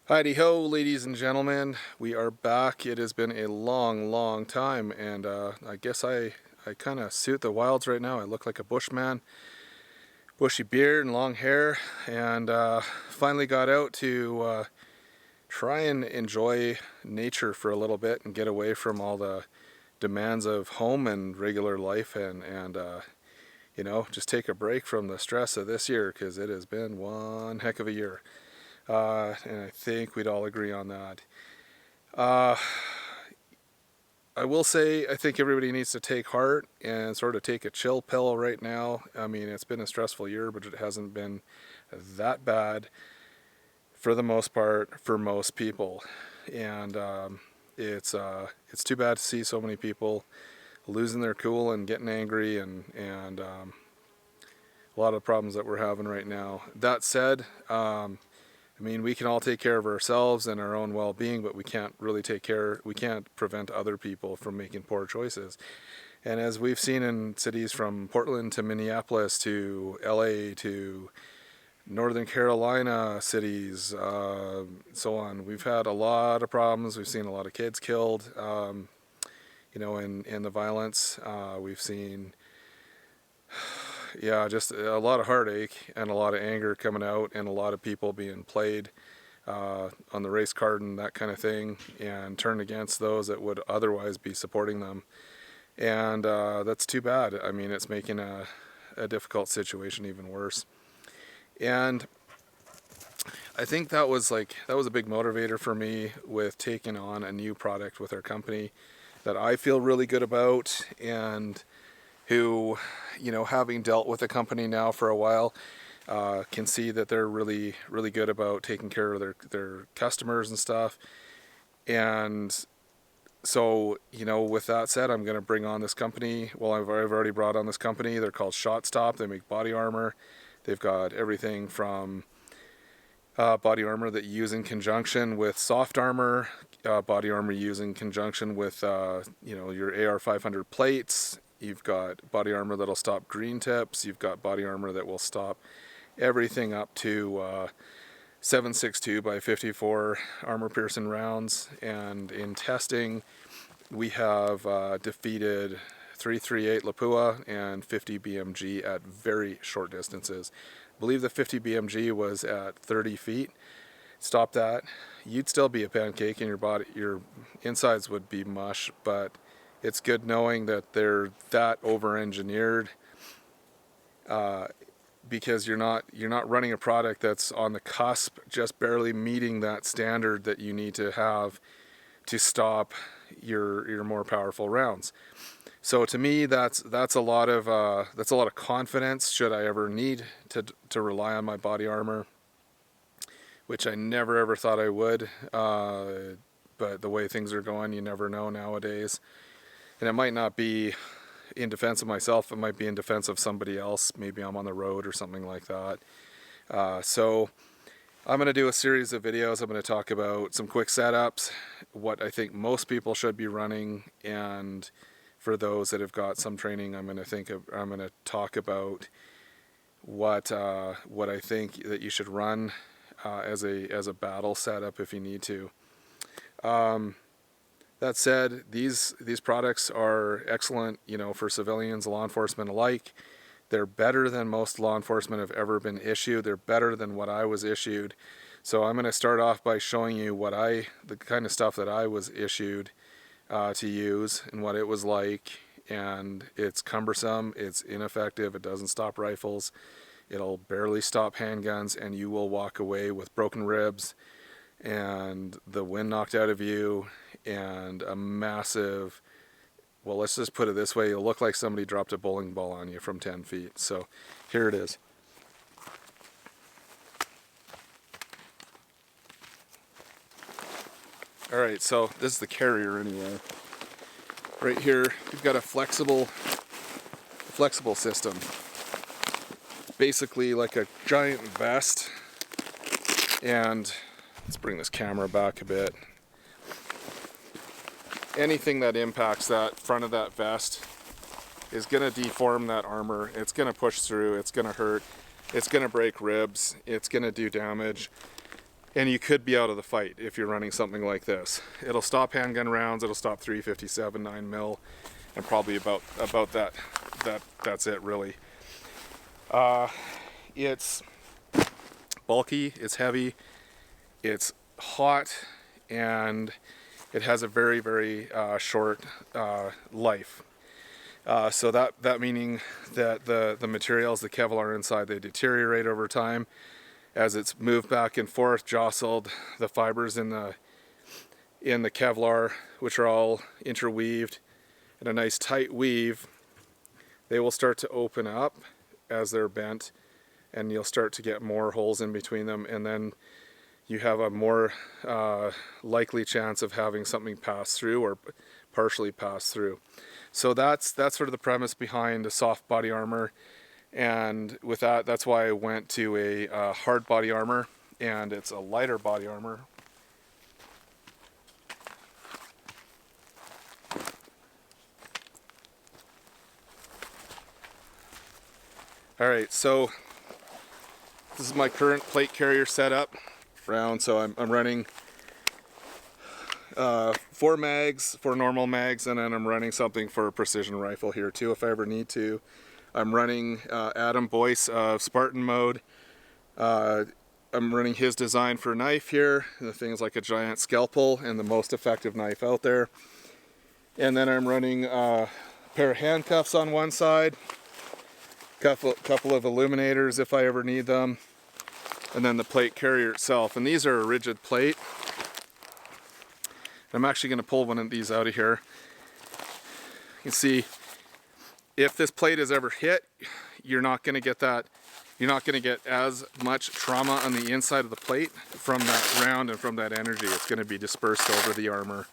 Idaho, ladies and gentlemen, we are back. It has been a long time, and I guess I kind of suit the wilds right now. I look like a bushman, bushy beard and long hair, and finally got out to try and enjoy nature for a little bit and get away from all the demands of home and regular life, and you know, just take a break from the stress of this year, because it has been one heck of a year. And I think we'd all agree on that. I will say, I think everybody needs to take heart and sort of take a chill pill right now. I mean, it's been a stressful year, but it hasn't been that bad for the most part for most people. And it's too bad to see so many people losing their cool and getting angry, and a lot of problems that we're having right now. That said, I mean, we can all take care of ourselves and our own well-being, but we can't really we can't prevent other people from making poor choices. And as we've seen in cities from Portland to Minneapolis to LA to Northern Carolina cities, so on, we've had a lot of problems. We've seen a lot of kids killed, you know, in the violence. We've seen, yeah, just a lot of heartache and a lot of anger coming out, and a lot of people being played on the race card and that kind of thing, and turned against those that would otherwise be supporting them. And that's too bad. I mean, it's making a difficult situation even worse. And I think that was a big motivator for me with taking on a new product with our company that I feel really good about, and who, you know, having dealt with the company now for a while, can see that they're really good about taking care of their customers and stuff. And so, you know, with that said, I'm going to bring on this company. Well, I've already brought on this company. They're called ShotStop. They make body armor. They've got everything from body armor that you use in conjunction with soft armor, body armor you use in conjunction with you know, your AR-500 plates. You've got body armor that'll stop green tips. You've got body armor that will stop everything up to 7.62 by 54 armor piercing rounds. And in testing, we have defeated 338 Lapua and 50 BMG at very short distances. I believe the 50 BMG was at 30 feet. Stop that, you'd still be a pancake, and your insides would be mush, but it's good knowing that they're that over-engineered, because you're not running a product that's on the cusp, just barely meeting that standard that you need to have to stop your more powerful rounds. So to me, that's a lot of confidence should I ever need to rely on my body armor, which I never ever thought I would. But the way things are going, you never know nowadays. And it might not be in defense of myself, it might be in defense of somebody else. Maybe I'm on the road or something like that. So I'm going to do a series of videos. I'm going to talk about some quick setups, what I think most people should be running, and for those that have got some training, I'm going to talk about what I think that you should run as a battle setup if you need to. That said, these products are excellent, you know, for civilians, law enforcement alike. They're better than most law enforcement have ever been issued. They're better than what I was issued. So I'm going to start off by showing you the kind of stuff that I was issued to use and what it was like. And it's cumbersome, it's ineffective, it doesn't stop rifles, it'll barely stop handguns, and you will walk away with broken ribs and the wind knocked out of you, and a massive, well, let's just put it this way, you'll look like somebody dropped a bowling ball on you from 10 feet. So here it is. Alright, so this is the carrier anyway. Right here, you've got a flexible system. Basically like a giant vest, and let's bring this camera back a bit. Anything that impacts that front of that vest is going to deform that armor. It's going to push through, it's going to hurt, it's going to break ribs, it's going to do damage. and you could be out of the fight if you're running something like this. It'll stop handgun rounds, it'll stop 357 9mm, and probably about that's it really. It's bulky, it's heavy, it's hot, and it has a very, very short life. So that meaning that the materials, the Kevlar inside, they deteriorate over time as it's moved back and forth, jostled. The fibers in the Kevlar, which are all interweaved in a nice tight weave, they will start to open up as they're bent, and you'll start to get more holes in between them, and then you have a more likely chance of having something pass through or partially pass through. So that's sort of the premise behind a soft body armor, and with that's why I went to a hard body armor, and it's a lighter body armor. Alright, so this is my current plate carrier setup round. So I'm running 4 mags, 4 normal mags, and then I'm running something for a precision rifle here too if I ever need to. I'm running Adam Boyce Spartan mode. I'm running his design for a knife here. The thing's like a giant scalpel and the most effective knife out there. And then I'm running a pair of handcuffs on one side, couple of illuminators if I ever need them, and then the plate carrier itself. And these are a rigid plate. I'm actually going to pull one of these out of here. You can see if this plate is ever hit, you're not going to get that. You're not going to get as much trauma on the inside of the plate from that round and from that energy. It's going to be dispersed over the armor.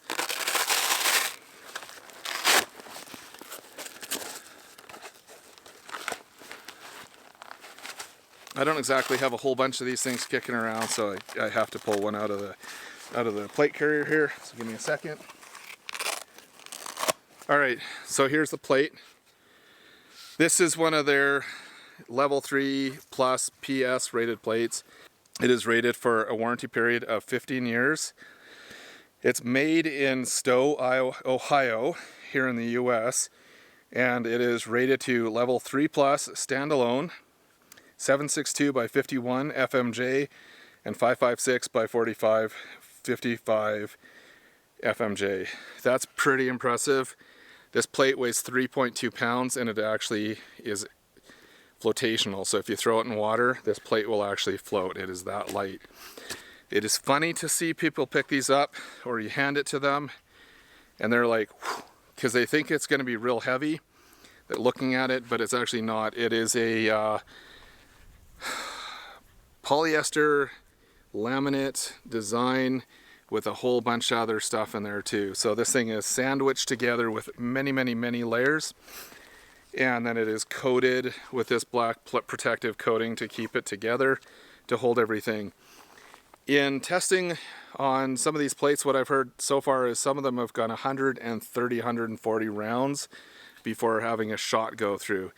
I don't exactly have a whole bunch of these things kicking around, so I have to pull one out of the plate carrier here. So give me a second. All right, so here's the plate. This is one of their level 3 plus PS rated plates. It is rated for a warranty period of 15 years. It's made in Stowe, Ohio, here in the US, and it is rated to level 3 plus standalone, 7.62 by 51 FMJ, and 5.56 by 45 55 FMJ. That's pretty impressive. This plate weighs 3.2 pounds, and it actually is flotational. So if you throw it in water, this plate will actually float. It is that light. It is funny to see people pick these up, or you hand it to them, and they're like, because they think it's going to be real heavy, they're looking at it, but it's actually not. It is a polyester laminate design with a whole bunch of other stuff in there too. So this thing is sandwiched together with many, many, many layers, and then it is coated with this black protective coating to keep it together, to hold everything. In testing on some of these plates, what I've heard so far is some of them have gone 130, 140 rounds before having a shot go through.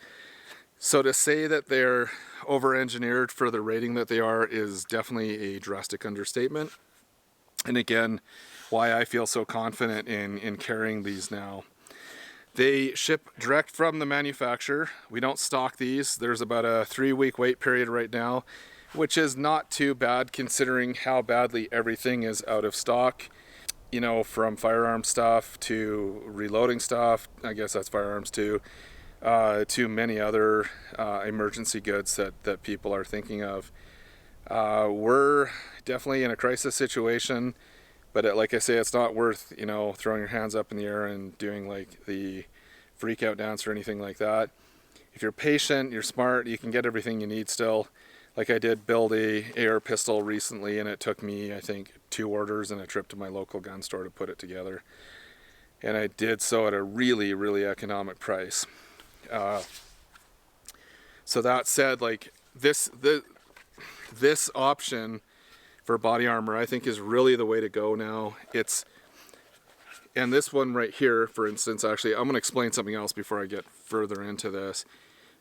So to say that they're over-engineered for the rating that they are is definitely a drastic understatement. And again, why I feel so confident in carrying these now. They ship direct from the manufacturer. We don't stock these. There's about a 3-week wait period right now, which is not too bad considering how badly everything is out of stock. You know, from firearm stuff to reloading stuff, I guess that's firearms too, to many other emergency goods that people are thinking of. We're definitely in a crisis situation, but like I say, it's not worth, you know, throwing your hands up in the air and doing like the freak out dance or anything like that. If you're patient, you're smart, you can get everything you need still. Like I did build a AR pistol recently, and it took me, I think, 2 orders and a trip to my local gun store to put it together. And I did so at a really, really economic price. So that said, like this option for body armor, I think, is really the way to go now. And this one right here, for instance, actually, I'm going to explain something else before I get further into this.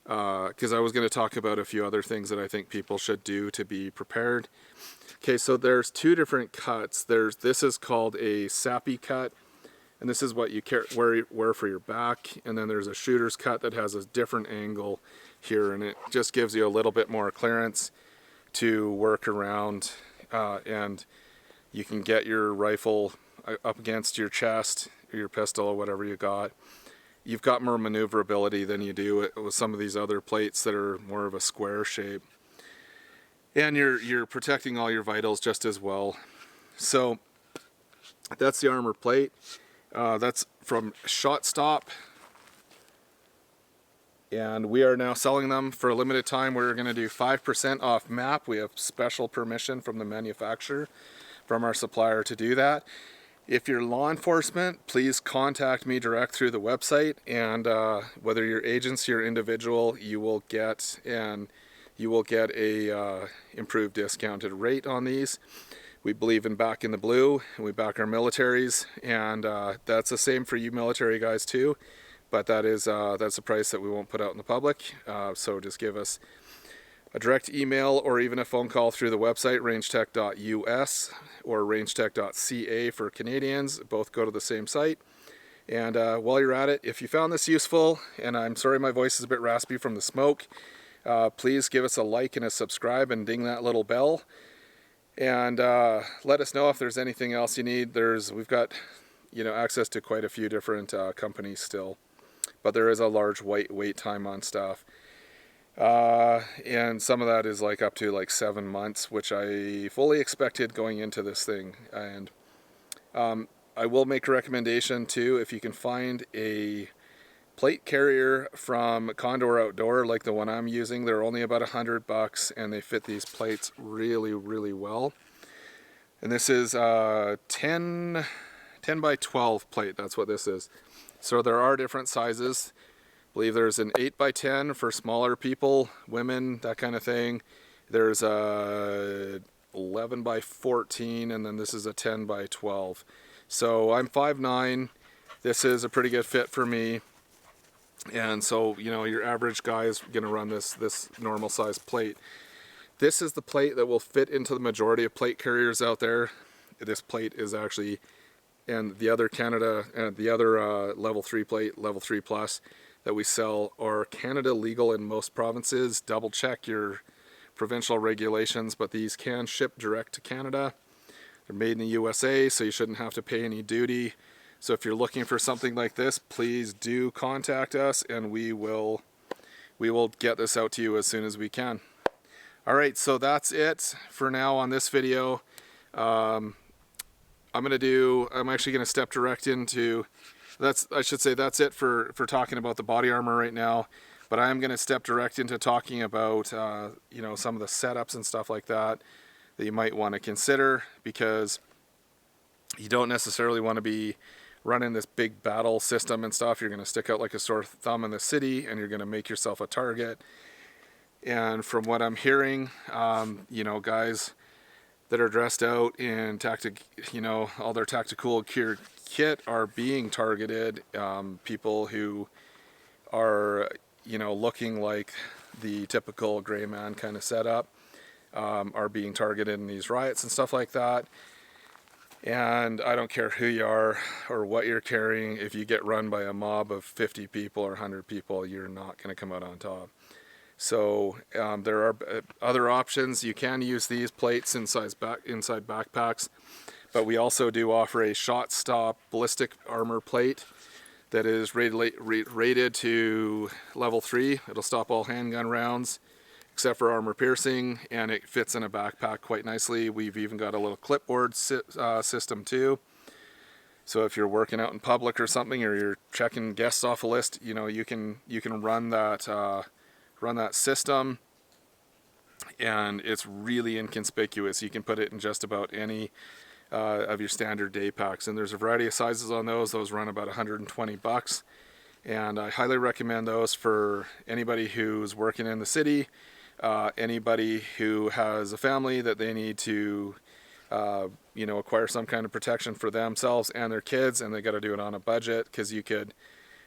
because I was going to talk about a few other things that I think people should do to be prepared. Okay, so there's two different cuts. This is called a sappy cut, and this is what you wear for your back, and then there's a shooter's cut that has a different angle here, and it just gives you a little bit more clearance to work around, and you can get your rifle up against your chest or your pistol or whatever you got. You've got more maneuverability than you do with some of these other plates that are more of a square shape. And you're protecting all your vitals just as well. So that's the armor plate. That's from ShotStop. And we are now selling them for a limited time. We're going to do 5% off MAP. We have special permission from the manufacturer, from our supplier, to do that. If you're law enforcement, please contact me direct through the website, and whether you're agency or individual, you will get a improved discounted rate on these. We believe in back in the blue, and we back our militaries, and that's the same for you military guys too. But that's a price that we won't put out in the public. So just give us a direct email or even a phone call through the website, rangetech.us or rangetech.ca for Canadians. Both go to the same site. And while you're at it, if you found this useful, and I'm sorry my voice is a bit raspy from the smoke, please give us a like and a subscribe and ding that little bell. And let us know if there's anything else you need. We've got access to quite a few different companies still, but there is a large wait time on stuff. And some of that is like up to like 7 months, which I fully expected going into this thing. And I will make a recommendation too, if you can find a plate carrier from Condor Outdoor like the one I'm using. They're only about $100 and they fit these plates really, really well. And this is 10 by 12 plate. That's what this is. So there are different sizes. I believe there's an 8 by 10 for smaller people, women, that kind of thing. There's a 11 by 14, and then this is a 10 by 12. So I'm 5'9". This is a pretty good fit for me. And so, your average guy is going to run this normal size plate. This is the plate that will fit into the majority of plate carriers out there. This plate is actually, and the other level 3 plate, level 3 plus that we sell are Canada legal in most provinces. Double check your provincial regulations, but these can ship direct to Canada. They're made in the USA, so you shouldn't have to pay any duty. So if you're looking for something like this, please do contact us, and we will get this out to you as soon as we can. All right, so that's it for now on this video. I'm actually gonna step direct into, that's it for talking about the body armor right now, but I am gonna step direct into talking about some of the setups and stuff like that you might want to consider, because you don't necessarily want to be running this big battle system and stuff. You're gonna stick out like a sore thumb in the city, and you're gonna make yourself a target. And from what I'm hearing, guys that are dressed out in all their tactical gear kit are being targeted. People who are, looking like the typical gray man kind of setup are being targeted in these riots and stuff like that. And I don't care who you are or what you're carrying. If you get run by a mob of 50 people or 100 people, you're not going to come out on top. So there are other options. You can use these plates inside backpacks, but we also do offer a ShotStop ballistic armor plate that is rated to level 3. It'll stop all handgun rounds except for armor piercing, and it fits in a backpack quite nicely. We've even got a little clipboard system too. So if you're working out in public or something, or you're checking guests off a list, you can run that system, and it's really inconspicuous. You can put it in just about any of your standard day packs, and there's a variety of sizes on those. Those run about $120, and I highly recommend those for anybody who's working in the city, anybody who has a family that they need to acquire some kind of protection for themselves and their kids, and they got to do it on a budget, because you could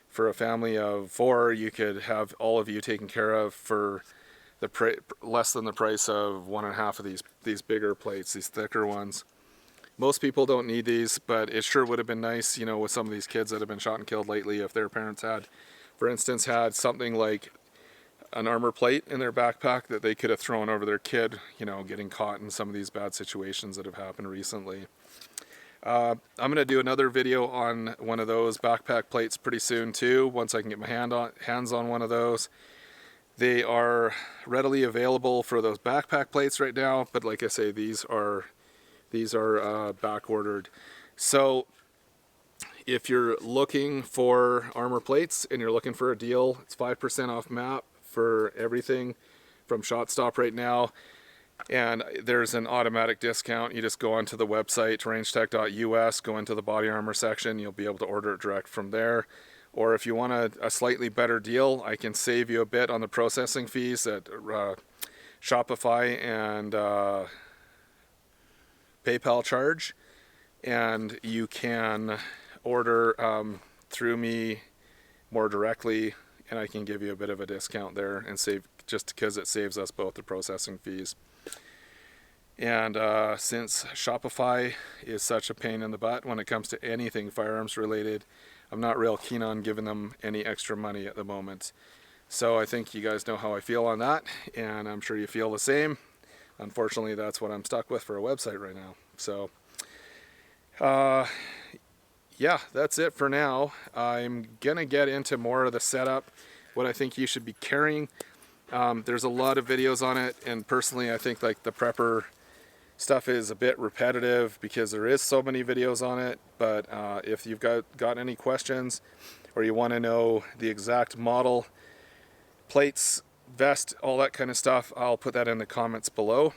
for a family of 4, you could have all of you taken care of for less than the price of 1.5 of these bigger plates, these thicker ones. Most people don't need these, but it sure would have been nice, you know, with some of these kids that have been shot and killed lately, if their parents had, for instance, had something like an armor plate in their backpack that they could have thrown over their kid, you know, getting caught in some of these bad situations that have happened recently. I'm going to do another video on one of those backpack plates pretty soon too, once I can get my hands on one of those. They are readily available for those backpack plates right now, but like I say, these are back ordered. So if you're looking for armor plates and you're looking for a deal, it's 5% off map for everything from ShotStop right now. And there's an automatic discount. You just go onto the website, rangetech.us, go into the body armor section. You'll be able to order it direct from there. Or if you want a slightly better deal, I can save you a bit on the processing fees that Shopify and PayPal charge. And you can order through me more directly, and I can give you a bit of a discount there and save, just because it saves us both the processing fees. And since Shopify is such a pain in the butt when it comes to anything firearms related, I'm not real keen on giving them any extra money at the moment. So I think you guys know how I feel on that, and I'm sure you feel the same. Unfortunately, that's what I'm stuck with for a website right now. So yeah, that's it for now. I'm gonna get into more of the setup, what I think you should be carrying. There's a lot of videos on it, and personally I think like the prepper stuff is a bit repetitive because there is so many videos on it. But if you've got any questions, or you want to know the exact model, plates, vest, all that kind of stuff, I'll put that in the comments below.